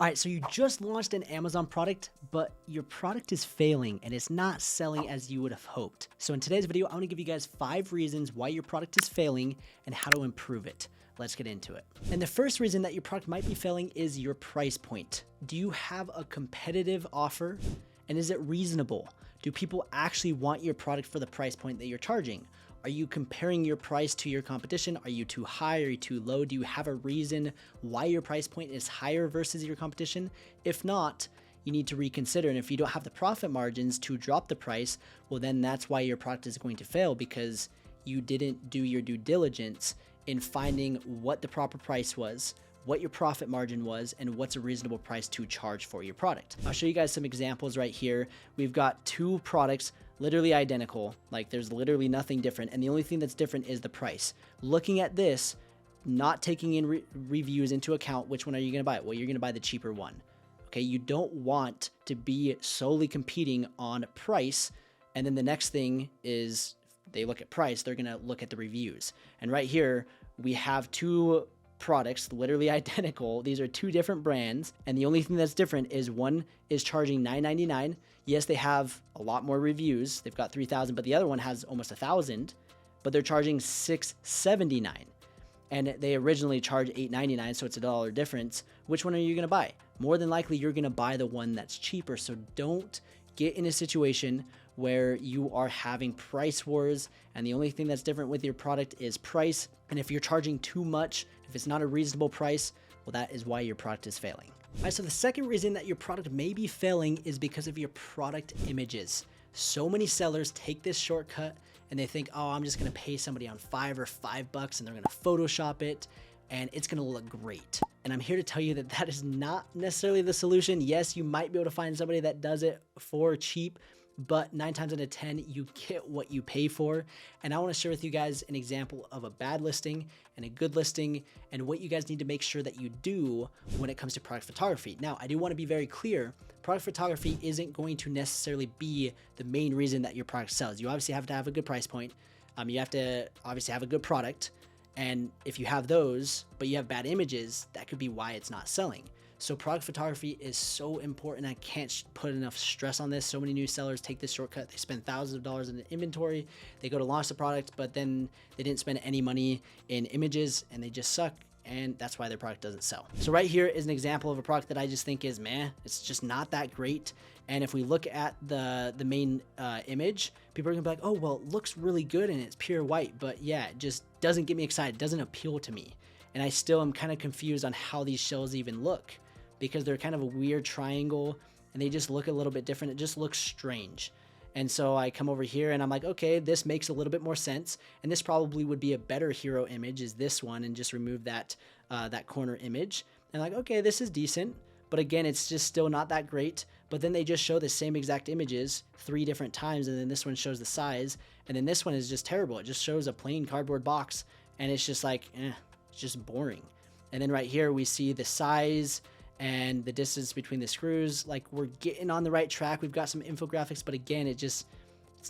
All right, so you just launched an Amazon product, but your product is failing and it's not selling as you would have hoped. So in today's video, I want to give you guys 5 reasons why your product is failing and how to improve it. Let's get into it. And the first reason that your product might be failing is your price point. Do you have a competitive offer? And is it reasonable? Do people actually want your product for the price point that you're charging? Are you comparing your price to your competition? Are you too high? Are you too low? Do you have a reason why your price point is higher versus your competition? If not, you need to reconsider. And if you don't have the profit margins to drop the price, well, then that's why your product is going to fail, because you didn't do your due diligence in finding what the proper price was, what your profit margin was, and what's a reasonable price to charge for your product. I'll show you guys some examples right here. We've got 2 products literally identical, like there's literally nothing different, and the only thing that's different is the price. Looking at this, not taking in reviews into account, which one are you going to buy? Well, you're going to buy the cheaper one. Okay, you don't want to be solely competing on price, and then the next thing is they look at price, they're going to look at the reviews. And right here we have 2 products literally identical. These are 2 different brands, and the only thing that's different is one is charging $9.99. Yes, they have a lot more reviews, they've got 3,000, but the other one has almost 1,000, but they're charging $6.79, and they originally charged $8.99, so it's $1 difference. Which one are you going to buy? More than likely you're going to buy the one that's cheaper. So don't get in a situation where you are having price wars and the only thing that's different with your product is price. And if you're charging too much, if it's not a reasonable price, well, that is why your product is failing. All right, so the second reason that your product may be failing is because of your product images. So many sellers take this shortcut and they think, oh, I'm just gonna pay somebody on $5 or $5 and they're gonna Photoshop it and it's gonna look great. And I'm here to tell you that that is not necessarily the solution. Yes, you might be able to find somebody that does it for cheap, but 9 times out of 10, you get what you pay for. And I want to share with you guys an example of a bad listing and a good listing and what you guys need to make sure that you do when it comes to product photography. Now, I do want to be very clear. Product photography isn't going to necessarily be the main reason that your product sells. You obviously have to have a good price point. You have to obviously have a good product. And if you have those, but you have bad images, that could be why it's not selling. So product photography is so important. I can't put enough stress on this. So many new sellers take this shortcut. They spend thousands of dollars in inventory. They go to launch the product, but then they didn't spend any money in images and they just suck. And that's why their product doesn't sell. So right here is an example of a product that I just think is, meh, it's just not that great. And if we look at the main image, people are gonna be like, oh, well, it looks really good and it's pure white, but yeah, it just doesn't get me excited, doesn't appeal to me. And I still am kind of confused on how these shells even look, because they're kind of a weird triangle and they just look a little bit different. It just looks strange. And so I come over here and I'm like, okay, this makes a little bit more sense. And this probably would be a better hero image is this one, and just remove that, that corner image. And like, okay, this is decent. But again, it's just still not that great. But then they just show the same exact images 3 different times. And then this one shows the size. And then this one is just terrible. It just shows a plain cardboard box. And it's just like, it's just boring. And then right here, we see the size and the distance between the screws. Like, we're getting on the right track. We've got some infographics, but again, it's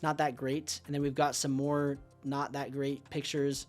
not that great. And then we've got some more not that great pictures.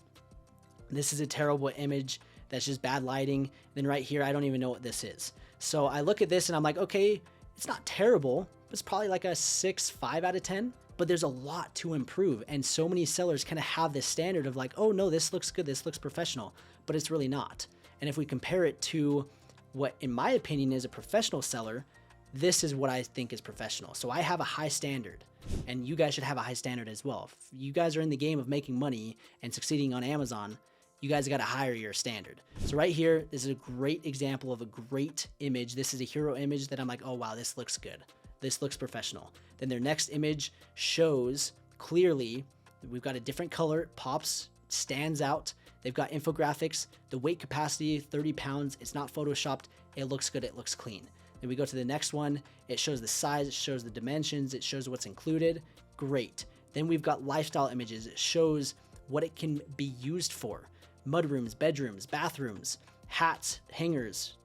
This is a terrible image. That's just bad lighting. And then right here, I don't even know what this is. So I look at this and I'm like, okay, it's not terrible. It's probably like a 6.5 out of 10, but there's a lot to improve. And so many sellers kind of have this standard of like, oh no, this looks good, this looks professional, but it's really not. And if we compare it to what, in my opinion, is a professional seller, this is what I think is professional. So I have a high standard, and you guys should have a high standard as well. If you guys are in the game of making money and succeeding on Amazon, you guys got to higher your standard. So right here, this is a great example of a great image. This is a hero image that I'm like, oh wow, this looks good. This looks professional. Then their next image shows clearly we've got a different color, it pops, stands out. They've got infographics, the weight capacity, 30 pounds. It's not Photoshopped. It looks good. It looks clean. Then we go to the next one. It shows the size. It shows the dimensions. It shows what's included. Great. Then we've got lifestyle images. It shows what it can be used for. Mudrooms, bedrooms, bathrooms, hats, hangers,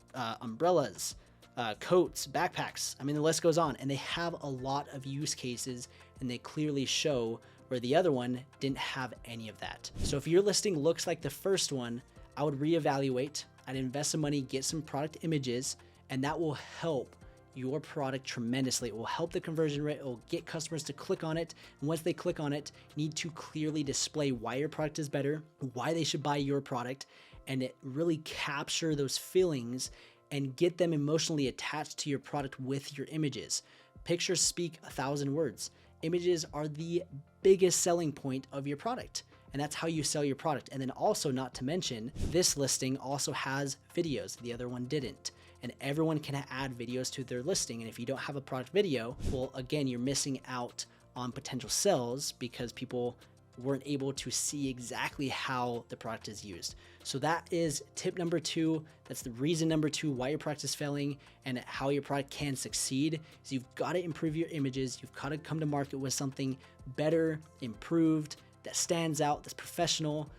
umbrellas, coats, backpacks. I mean, the list goes on. And they have a lot of use cases, and they clearly show where the other one didn't have any of that. So if your listing looks like the first one, I would reevaluate. I'd invest some money, get some product images, and that will help your product tremendously. It will help the conversion rate. It will get customers to click on it. And once they click on it, you need to clearly display why your product is better, why they should buy your product, and it really capture those feelings and get them emotionally attached to your product with your images. Pictures speak 1,000 words. Images are the biggest selling point of your product, and that's how you sell your product. And then also, not to mention, this listing also has videos. The other one didn't. And everyone can add videos to their listing. And if you don't have a product video, well, again, you're missing out on potential sales because people weren't able to see exactly how the product is used. So that is tip number 2. That's the reason number 2 why your product is failing and how your product can succeed. So you've got to improve your images. You've got to come to market with something better, improved, that stands out, that's professional.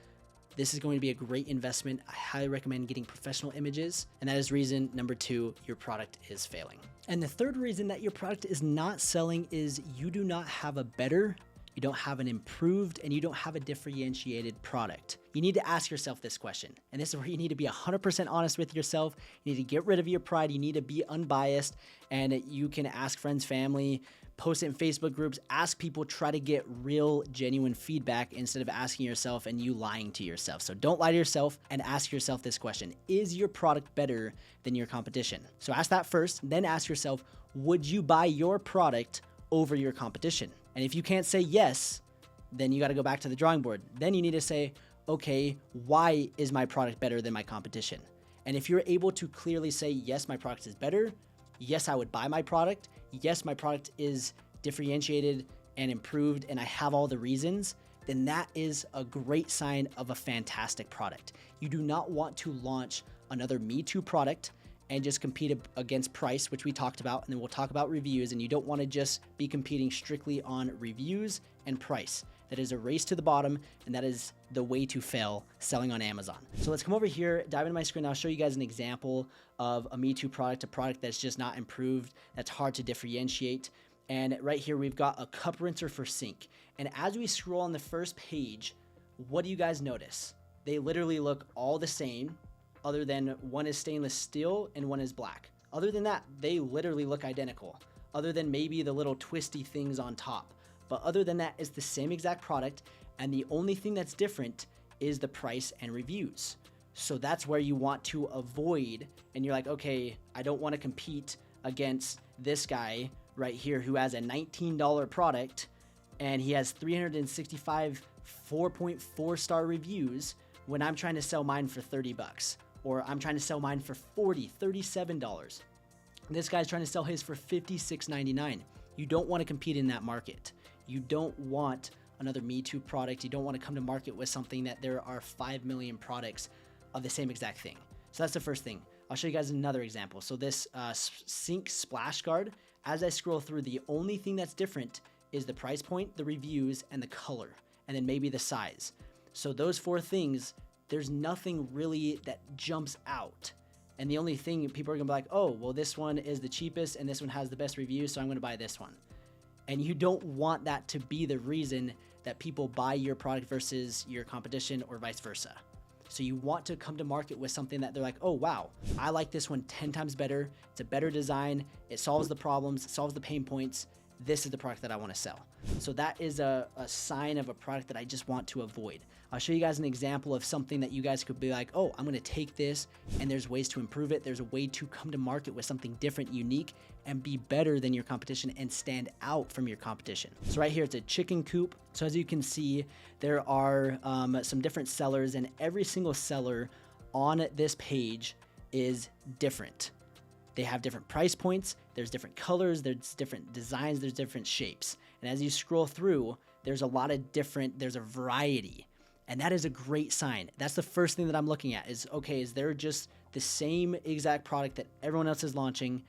This is going to be a great investment. I highly recommend getting professional images. And that is reason number 2, your product is failing. And the third reason that your product is not selling is you do not have a better, you don't have an improved, and you don't have a differentiated product. You need to ask yourself this question. And this is where you need to be 100% honest with yourself. You need to get rid of your pride. You need to be unbiased, and you can ask friends, family, post it in Facebook groups, ask people, try to get real, genuine feedback instead of asking yourself and you lying to yourself. So don't lie to yourself and ask yourself this question. Is your product better than your competition? So ask that first, then ask yourself, would you buy your product over your competition? And if you can't say yes, then you got to go back to the drawing board. Then you need to say, okay, why is my product better than my competition? And if you're able to clearly say, yes, my product is better, yes, I would buy my product, yes, my product is differentiated and improved, and I have all the reasons, then that is a great sign of a fantastic product. You do not want to launch another Me Too product and just compete against price, which we talked about, and then we'll talk about reviews, and you don't want to just be competing strictly on reviews and price. That is a race to the bottom, and that is the way to fail selling on Amazon. So let's come over here, dive into my screen. I'll show you guys an example of a Me Too product, a product that's just not improved, that's hard to differentiate. And right here, we've got a cup rinser for sink. And as we scroll on the first page, what do you guys notice? They literally look all the same, other than one is stainless steel and one is black. Other than that, they literally look identical, other than maybe the little twisty things on top. But other than that, it's the same exact product, and the only thing that's different is the price and reviews. So that's where you want to avoid, and you're like, okay, I don't want to compete against this guy right here who has a $19 product, and he has 365 4.4 star reviews when I'm trying to sell mine for 30 bucks, or I'm trying to sell mine for $37. This guy's trying to sell his for $56.99. You don't want to compete in that market. You don't want another Me Too product. You don't want to come to market with something that there are 5 million products of the same exact thing. So that's the first thing. I'll show you guys another example. So this sink splash guard, as I scroll through, the only thing that's different is the price point, the reviews, and the color, and then maybe the size. So those 4 things, there's nothing really that jumps out. And the only thing people are gonna be like, oh, well, this one is the cheapest and this one has the best reviews, so I'm gonna buy this one. And you don't want that to be the reason that people buy your product versus your competition or vice versa. So you want to come to market with something that they're like, oh, wow, I like this one 10 times better. It's a better design. It solves the problems, it solves the pain points. This is the product that I want to sell. So that is a sign of a product that I just want to avoid. I'll show you guys an example of something that you guys could be like, oh, I'm going to take this and there's ways to improve it. There's a way to come to market with something different, unique, and be better than your competition and stand out from your competition. So right here, it's a chicken coop. So as you can see, there are some different sellers, and every single seller on this page is different. They have different price points, there's different colors, there's different designs, there's different shapes. And as you scroll through, there's a lot of different, there's a variety. And that is a great sign. That's the first thing that I'm looking at is, okay, is there just the same exact product that everyone else is launching?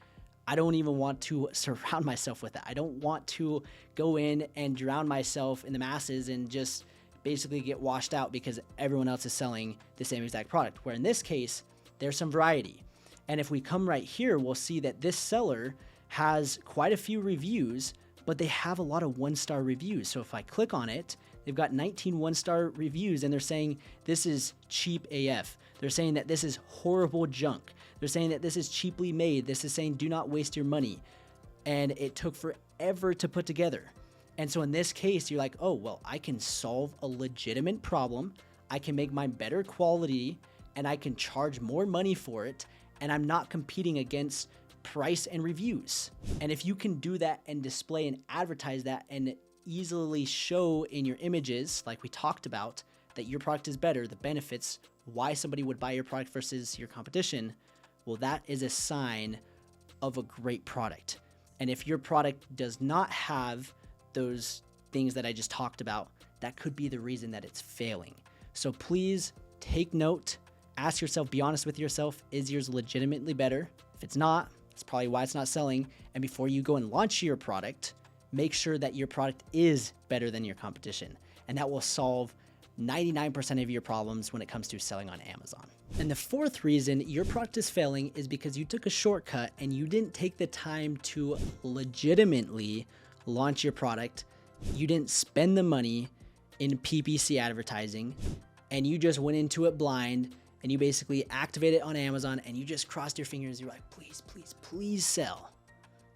I don't even want to surround myself with that. I don't want to go in and drown myself in the masses and just basically get washed out because everyone else is selling the same exact product. Where in this case, there's some variety. And if we come right here, we'll see that this seller has quite a few reviews, but they have a lot of 1-star reviews. So if I click on it, they've got 19 1-star reviews, and they're saying this is cheap AF. They're saying that this is horrible junk. They're saying that this is cheaply made. This is saying do not waste your money. And it took forever to put together. And so in this case, you're like, oh, well, I can solve a legitimate problem. I can make mine better quality and I can charge more money for it. And I'm not competing against price and reviews. And if you can do that and display and advertise that and easily show in your images, like we talked about, that your product is better, the benefits, why somebody would buy your product versus your competition, well, that is a sign of a great product. And if your product does not have those things that I just talked about, that could be the reason that it's failing. So please take note, ask yourself, be honest with yourself, is yours legitimately better? If it's not, that's probably why it's not selling. And before you go and launch your product, make sure that your product is better than your competition. And that will solve 99% of your problems when it comes to selling on Amazon. And the fourth reason your product is failing is because you took a shortcut and you didn't take the time to legitimately launch your product. You didn't spend the money in PPC advertising and you just went into it blind and you basically activate it on Amazon and you just crossed your fingers. You're like, please, please, please sell.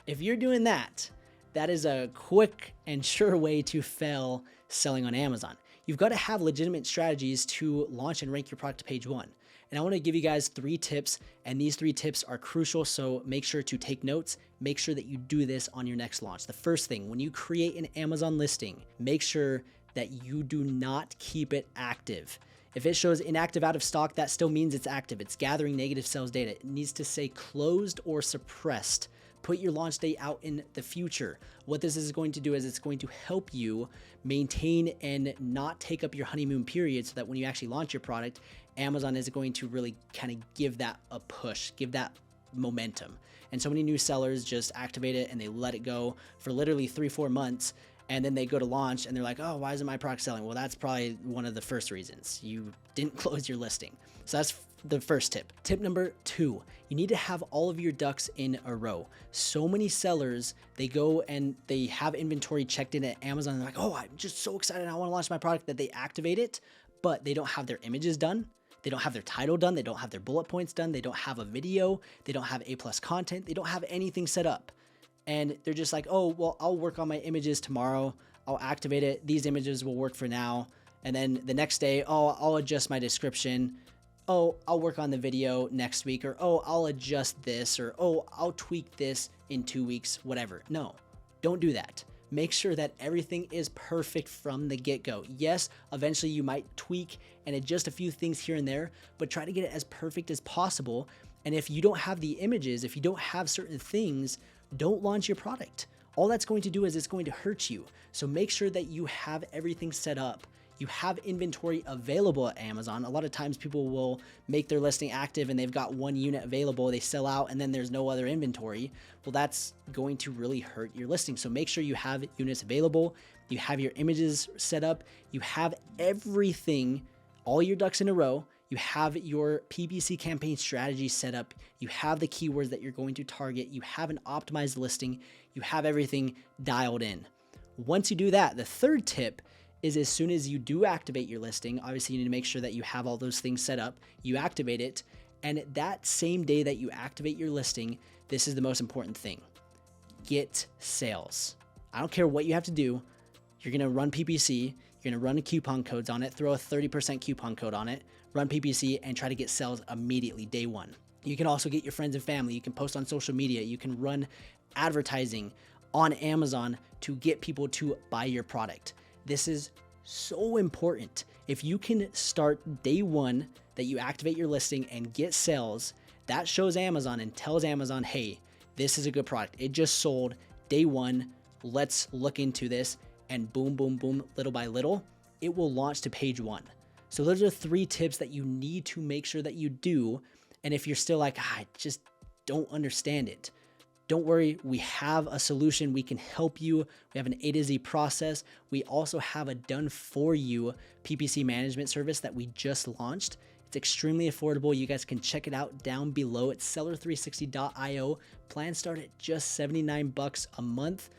If you're doing that, that is a quick and sure way to fail selling on Amazon. You've got to have legitimate strategies to launch and rank your product to page one. And I want to give you guys 3 tips, and these 3 tips are crucial, so make sure to take notes. Make sure that you do this on your next launch. The first thing, when you create an Amazon listing, make sure that you do not keep it active. If it shows inactive out of stock, that still means it's active. It's gathering negative sales data. It needs to say closed or suppressed. Put your launch date out in the future. What this is going to do is it's going to help you maintain and not take up your honeymoon period so that when you actually launch your product, Amazon is going to really kind of give that a push, give that momentum. And so many new sellers just activate it and they let it go for literally 3-4 months. And then they go to launch and they're like, oh, why isn't my product selling? Well, that's probably one of the first reasons. You didn't close your listing. So that's the first tip. Tip number 2, you need to have all of your ducks in a row. So many sellers, they go and they have inventory checked in at Amazon. And they're like, oh, I'm just so excited. I want to launch my product, that they activate it, but they don't have their images done. They don't have their title done. They don't have their bullet points done. They don't have a video. They don't have A+ content. They don't have anything set up. And they're just like, oh, well, I'll work on my images tomorrow. I'll activate it. These images will work for now. And then the next day, oh, I'll adjust my description. Oh, I'll work on the video next week. Or, oh, I'll adjust this. Or, oh, I'll tweak this in 2 weeks, whatever. No, don't do that. Make sure that everything is perfect from the get-go. Yes, eventually you might tweak and adjust a few things here and there, but try to get it as perfect as possible. And if you don't have the images, if you don't have certain things, don't launch your product. All that's going to do is it's going to hurt you. So make sure that you have everything set up. You have inventory available at Amazon. A lot of times people will make their listing active and they've got 1 unit available, they sell out and then there's no other inventory. Well, that's going to really hurt your listing. So make sure you have units available, you have your images set up, you have everything, all your ducks in a row. You have your PPC campaign strategy set up. You have the keywords that you're going to target. You have an optimized listing. You have everything dialed in. Once you do that, the third tip is as soon as you do activate your listing, obviously you need to make sure that you have all those things set up. You activate it. And that same day that you activate your listing, this is the most important thing. Get sales. I don't care what you have to do. You're going to run PPC. You're going to run coupon codes on it. Throw a 30% coupon code on it. Run PPC and try to get sales immediately, day one. You can also get your friends and family. You can post on social media. You can run advertising on Amazon to get people to buy your product. This is so important. If you can start day one that you activate your listing and get sales, that shows Amazon and tells Amazon, hey, this is a good product. It just sold day one. Let's look into this. And boom, boom, boom, little by little, it will launch to page 1. So those are 3 tips that you need to make sure that you do. And if you're still like, I just don't understand it, don't worry. We have a solution. We can help you. We have an A to Z process. We also have a done for you PPC management service that we just launched. It's extremely affordable. You guys can check it out down below. It's seller360.io. Plans start at just $79 a month.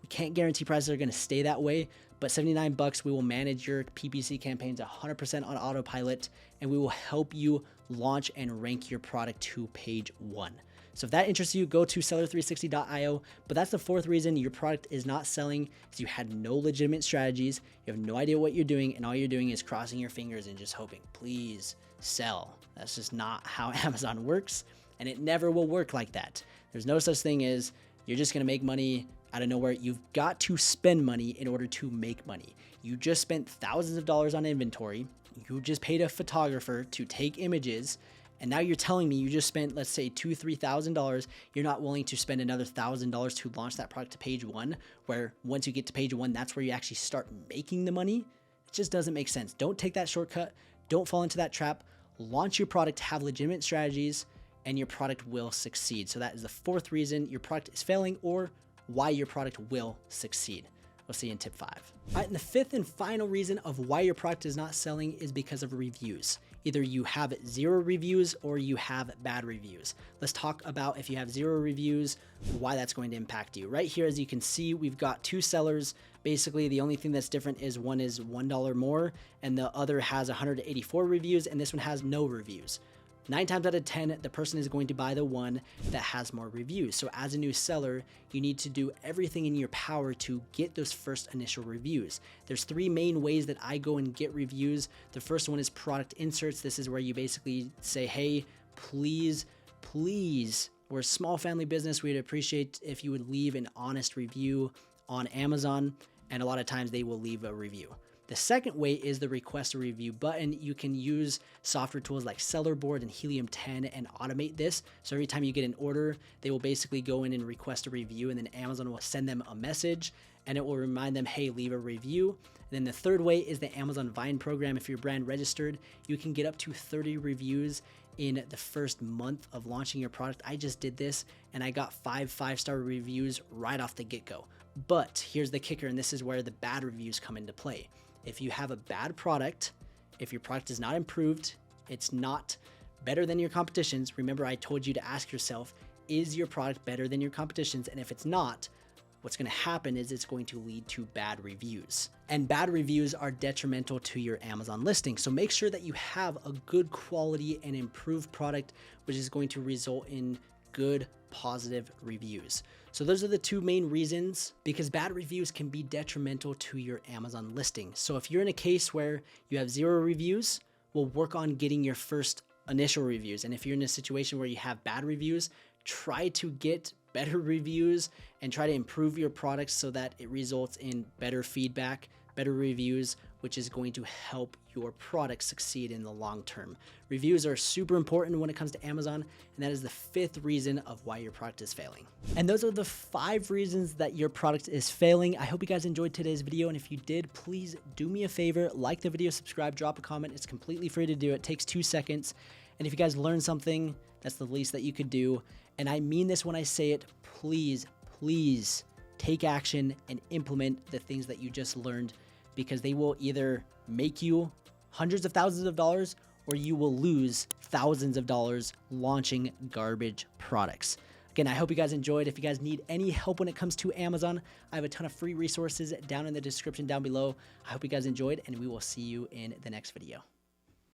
We can't guarantee prices are going to stay that way, but $79, we will manage your PPC campaigns 100% on autopilot, and we will help you launch and rank your product to page 1. So if that interests you, go to seller360.io. But that's the fourth reason your product is not selling, is you had no legitimate strategies. You have no idea what you're doing, and all you're doing is crossing your fingers and just hoping, please sell. That's just not how Amazon works, and it never will work like that. There's no such thing as you're just gonna make money out of nowhere. You've got to spend money in order to make money. You just spent thousands of dollars on inventory. You just paid a photographer to take images. And now you're telling me you just spent, let's say, $2,000, $3,000. You're not willing to spend another $1,000 to launch that product to page 1, where once you get to page 1, that's where you actually start making the money. It just doesn't make sense. Don't take that shortcut. Don't fall into that trap. Launch your product, have legitimate strategies, and your product will succeed. So that is the fourth reason your product is failing, or why your product will succeed. We'll see you in tip 5. All right, and the fifth and final reason of why your product is not selling is because of reviews. Either you have 0 reviews or you have bad reviews. Let's talk about, if you have 0 reviews, why that's going to impact you. Right here, as you can see, we've got 2 sellers. Basically, the only thing that's different is one is $1 more and the other has 184 reviews, and this one has no reviews. 9 times out of 10, the person is going to buy the one that has more reviews. So as a new seller, you need to do everything in your power to get those first initial reviews. There's 3 main ways that I go and get reviews. The first one is product inserts. This is where you basically say, hey, please, we're a small family business. We'd appreciate if you would leave an honest review on Amazon. And a lot of times they will leave a review. The second way is the request a review button. You can use software tools like Sellerboard and Helium 10 and automate this. So every time you get an order, they will basically go in and request a review, and then Amazon will send them a message and it will remind them, hey, leave a review. And then the third way is the Amazon Vine program. If you're brand registered, you can get up to 30 reviews in the first month of launching your product. I just did this and I got 5 5-star reviews right off the get-go. But here's the kicker, and this is where the bad reviews come into play. If you have a bad product, if your product is not improved, it's not better than your competitions. Remember, I told you to ask yourself, is your product better than your competitions? And if it's not, what's going to happen is it's going to lead to bad reviews. And bad reviews are detrimental to your Amazon listing. So make sure that you have a good quality and improved product, which is going to result in good, positive reviews. So those are the 2 main reasons, because bad reviews can be detrimental to your Amazon listing. So if you're in a case where you have 0 reviews, we'll work on getting your first initial reviews. And if you're in a situation where you have bad reviews, try to get better reviews and try to improve your products so that it results in better feedback, better reviews, which is going to help your product succeed in the long term. Reviews are super important when it comes to Amazon, and that is the 5th reason of why your product is failing. And those are the 5 reasons that your product is failing. I hope you guys enjoyed today's video, and if you did, please do me a favor, like the video, subscribe, drop a comment. It's completely free to do. It takes 2 seconds. And if you guys learned something, that's the least that you could do. And I mean this when I say it, please take action and implement the things that you just learned, because they will either make you hundreds of thousands of dollars or you will lose thousands of dollars launching garbage products. Again, I hope you guys enjoyed. If you guys need any help when it comes to Amazon, I have a ton of free resources down in the description down below. I hope you guys enjoyed, and we will see you in the next video.